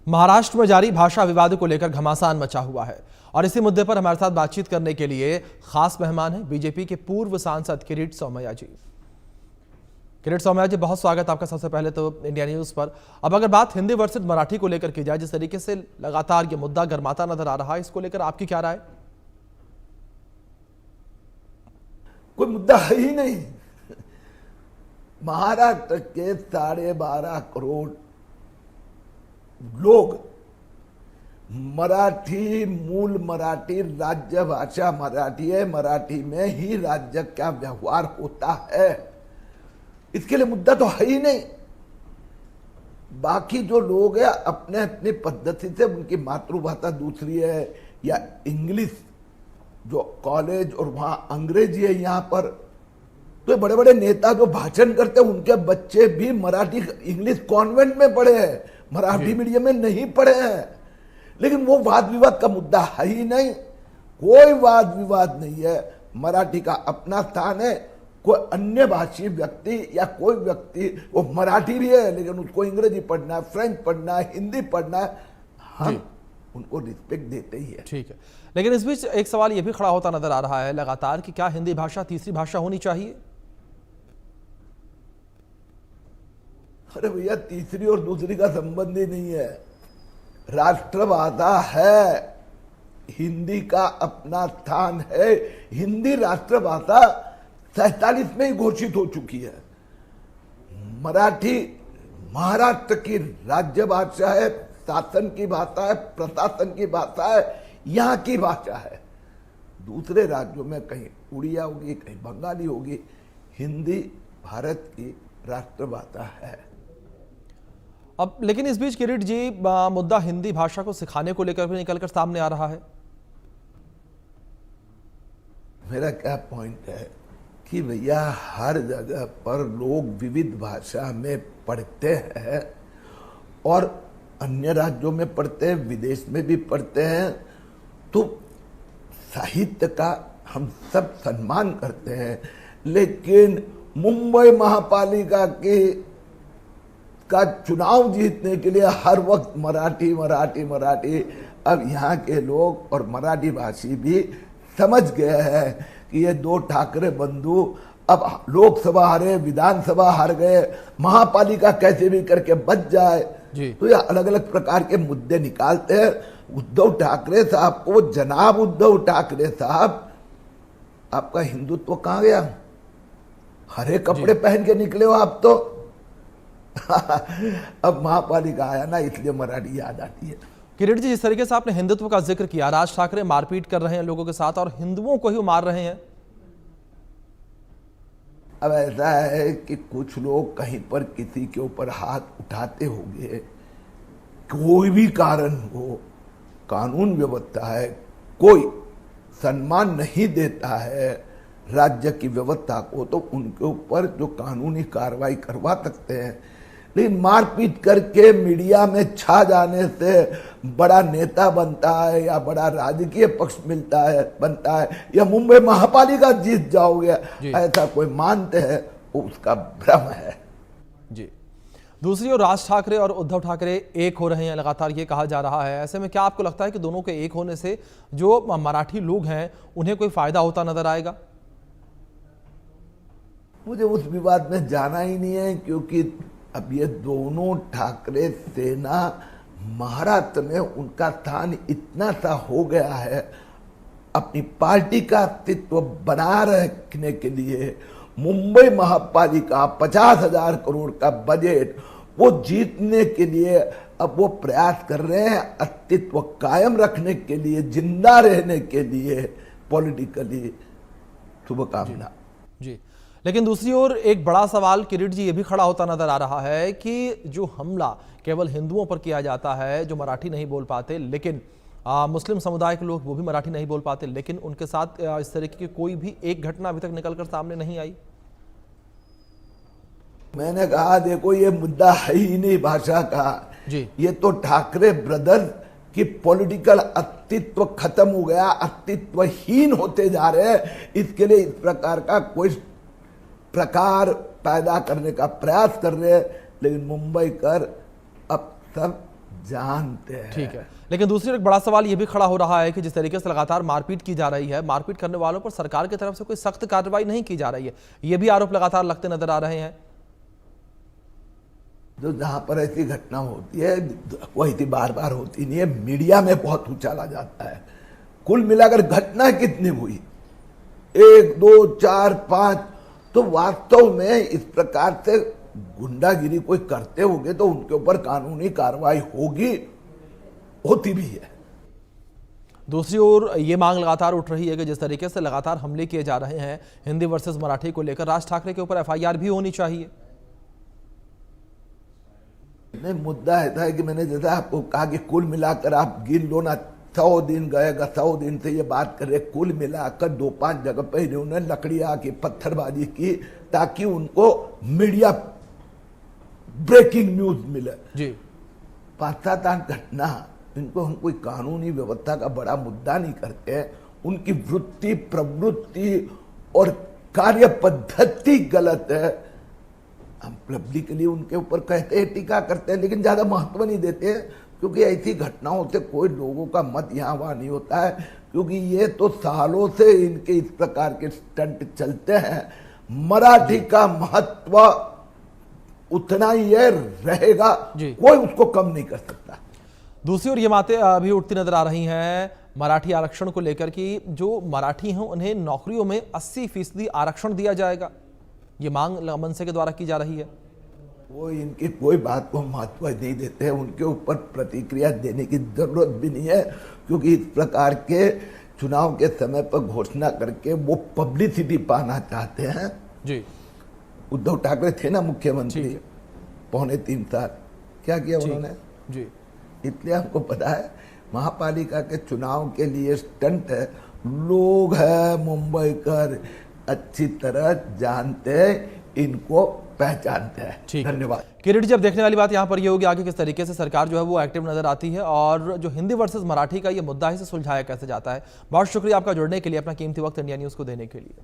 महाराष्ट्र में जारी भाषा विवाद को लेकर घमासान मचा हुआ है और इसी मुद्दे पर हमारे साथ बातचीत करने के लिए खास मेहमान हैं बीजेपी के पूर्व सांसद किरीट सोमैया जी। किरीट सोमैया जी, बहुत स्वागत आपका सबसे पहले तो इंडिया न्यूज पर। अब अगर बात हिंदी वर्सेस मराठी को लेकर की जाए, जिस तरीके से लगातार ये मुद्दा गर्माता नजर आ रहा है, इसको लेकर आपकी क्या राय? कोई मुद्दा है ही नहीं। महाराष्ट्र के 12.5 करोड़ लोग मराठी, मूल मराठी, राज्य भाषा मराठी है, मराठी में ही राज्य का व्यवहार होता है, इसके लिए मुद्दा तो है ही नहीं। बाकी जो लोग हैं अपने अपनी पद्धति से, उनकी मातृभाषा दूसरी है या इंग्लिश जो कॉलेज और वहां अंग्रेजी है, यहाँ पर तो बड़े बड़े नेता जो भाषण करते हैं उनके बच्चे भी मराठी इंग्लिश कॉन्वेंट में पढ़े हैं, मराठी मीडियम में नहीं पढ़े हैं। लेकिन वो वाद विवाद का मुद्दा है ही नहीं, कोई वाद विवाद नहीं है। मराठी का अपना स्थान है। कोई अन्य भाषी व्यक्ति या कोई व्यक्ति वो मराठी भी है लेकिन उसको अंग्रेजी पढ़ना है, फ्रेंच पढ़ना है, हिंदी पढ़ना है, हम उनको रिस्पेक्ट देते ही है। ठीक है, लेकिन इस बीच एक सवाल ये भी खड़ा होता नजर आ रहा है लगातार कि क्या हिंदी भाषा तीसरी भाषा होनी चाहिए? अरे भैया, तीसरी और दूसरी का संबंध ही नहीं है। राष्ट्रभाषा है, हिंदी का अपना स्थान है। हिंदी राष्ट्रभाषा 47 में ही घोषित हो चुकी है। मराठी महाराष्ट्र की राज्य भाषा है, शासन की भाषा है, प्रशासन की भाषा है, यहाँ की भाषा है। दूसरे राज्यों में कहीं उड़िया होगी, कहीं बंगाली होगी, हिंदी भारत की राष्ट्रभाषा है। अब लेकिन इस बीच किरीट जी, मुद्दा हिंदी भाषा को सिखाने को लेकर भी निकलकर सामने आ रहा है। मेरा क्या पॉइंट है कि भैया हर जगह पर लोग विविध भाषा में पढ़ते हैं और अन्य राज्यों में पढ़ते हैं, विदेश में भी पढ़ते हैं, तो साहित्य का हम सब सम्मान करते हैं। लेकिन मुंबई महापालिका का चुनाव जीतने के लिए हर वक्त मराठी मराठी मराठी, अब यहाँ के लोग और मराठी भाषी भी समझ गए हैं कि ये दो ठाकरे बंधु अब लोकसभा हारे, विधानसभा हार गए, महापालिका कैसे भी करके बच जाए, तो ये अलग अलग प्रकार के मुद्दे निकालते हैं। उद्धव ठाकरे साहब को, जनाब उद्धव ठाकरे साहब, आपका हिंदुत्व कहाँ गया? हरे कपड़े पहन के निकले हो आप तो। अब महापालिका आया ना, इसलिए मराठी याद आती है। किरीट जी, जिस तरीके से आपने हिंदुत्व का जिक्र किया, राज ठाकरे मारपीट कर रहे हैं लोगों के साथ और हिंदुओं को ही मार रहे हैं। अब ऐसा है कि कुछ लोग कहीं पर किसी के ऊपर हाथ उठाते होंगे, कोई भी कारण हो, कानून व्यवस्था है, कोई सम्मान नहीं देता है राज्य की व्यवस्था को, तो उनके ऊपर जो कानूनी कार्रवाई करवा सकते हैं। लेकिन मारपीट करके मीडिया में छा जाने से बड़ा नेता बनता है या बड़ा राजकीय पक्ष बनता है या मुंबई महापालिका जीत जाओगे, ऐसा कोई मानते हैं, उसका भ्रम है। जी, दूसरी ओर राज ठाकरे और उद्धव ठाकरे एक हो रहे हैं, लगातार ये कहा जा रहा है। ऐसे में क्या आपको लगता है कि दोनों के एक होने से जो मराठी लोग हैं उन्हें कोई फायदा होता नजर आएगा? मुझे उस विवाद में जाना ही नहीं है, क्योंकि अब ये दोनों ठाकरे सेना महाराष्ट्र में उनका स्थान इतना सा हो गया है, अपनी पार्टी का अस्तित्व बना रखने के लिए मुंबई महापालिका 50,000 करोड़ का बजट वो जीतने के लिए अब वो प्रयास कर रहे हैं, अस्तित्व कायम रखने के लिए, जिंदा रहने के लिए पॉलिटिकली। शुभकामना जी। लेकिन दूसरी ओर एक बड़ा सवाल किरीट जी ये भी खड़ा होता नजर आ रहा है कि जो हमला केवल हिंदुओं पर किया जाता है जो मराठी नहीं बोल पाते, लेकिन मुस्लिम समुदाय के लोग वो भी मराठी नहीं बोल पाते, लेकिन उनके साथ इस तरीके की कोई भी एक घटना अभी तक निकलकर सामने नहीं आई। मैंने कहा देखो, ये मुद्दा है ही नहीं भाषा का जी। ये तो ठाकरे ब्रदर्स की पॉलिटिकल अस्तित्व खत्म हो गया, अस्तित्वहीन होते जा रहे हैं। इसके लिए इस प्रकार का कोई प्रकार पैदा करने का प्रयास कर रहे हैं, लेकिन मुंबई कर अब सब जानते हैं। ठीक है, लेकिन दूसरी एक बड़ा सवाल ये भी खड़ा हो रहा है कि जिस तरीके से लगातार मारपीट की जा रही है, मारपीट करने वालों पर सरकार की तरफ से कोई सख्त कार्रवाई नहीं की जा रही है, ये भी आरोप लगातार लगते नजर आ रहे हैं। जो जहां पर ऐसी घटना होती है वही थी, बार बार होती नहीं है, मीडिया में बहुत उछाला जाता है। कुल मिलाकर घटना कितनी हुई, 1 2 4 5, तो वास्तव में इस प्रकार से गुंडागिरी कोई करते होंगे तो उनके ऊपर कानूनी कार्रवाई होगी, होती भी है। दूसरी ओर ये मांग लगातार उठ रही है कि जिस तरीके से लगातार हमले किए जा रहे हैं हिंदी वर्सेस मराठी को लेकर, राज ठाकरे के ऊपर एफआईआर भी होनी चाहिए। नहीं, मुद्दा ऐसा है कि मैंने जैसा आपको कहा कि कुल मिलाकर आप गिन लो ना, 100 दिन गए, 100 दिन से ये बात कर रहे, कुल मिलाकर 2-5 जगह पे इन्होंने लकड़ियां की, पत्थरबाजी की, ताकि उनको मीडिया ब्रेकिंग न्यूज मिले जी। 5-7 घटना, इनको हम कोई कानूनी व्यवस्था का बड़ा मुद्दा नहीं करते, उनकी वृत्ति, प्रवृत्ति और कार्य पद्धति गलत है। हम पब्लिकली उनके ऊपर कहते हैं, टीका करते हैं, लेकिन ज्यादा महत्व नहीं देते हैं, क्योंकि ऐसी घटनाओं से कोई लोगों का मत यहाँ वहां नहीं होता है, क्योंकि ये तो सालों से इनके इस प्रकार के स्टंट चलते हैं। मराठी का महत्व उतना ही है, रहेगा, कोई उसको कम नहीं कर सकता। दूसरी ओर ये बातें अभी उठती नजर आ रही हैं मराठी आरक्षण को लेकर कि जो मराठी हैं उन्हें नौकरियों में 80% आरक्षण दिया जाएगा, ये मांग मनसे के द्वारा की जा रही है। वो इनकी कोई बात को महत्व नहीं देते हैं, उनके ऊपर प्रतिक्रिया देने की जरूरत भी नहीं है, क्योंकि इस प्रकार के चुनाव के समय पर घोषणा करके वो पब्लिसिटी पाना चाहते हैं। जी, उद्धव ठाकरे थे ना मुख्यमंत्री 3.25 साल, क्या किया उन्होंने जी। इसलिए हमको पता है महापालिका के चुनाव के लिए स्टंट है, लोग है मुंबई कर अच्छी तरह जानते हैं, इनको पहचानते हैं। धन्यवाद। किरीट जी, अब देखने वाली बात यहाँ पर ये होगी आगे किस तरीके से सरकार जो है वो एक्टिव नजर आती है और जो हिंदी वर्सेस मराठी का ये मुद्दा है इसे सुलझाया कैसे जाता है। बहुत शुक्रिया आपका जुड़ने के लिए, अपना कीमती वक्त इंडिया न्यूज को देने के लिए।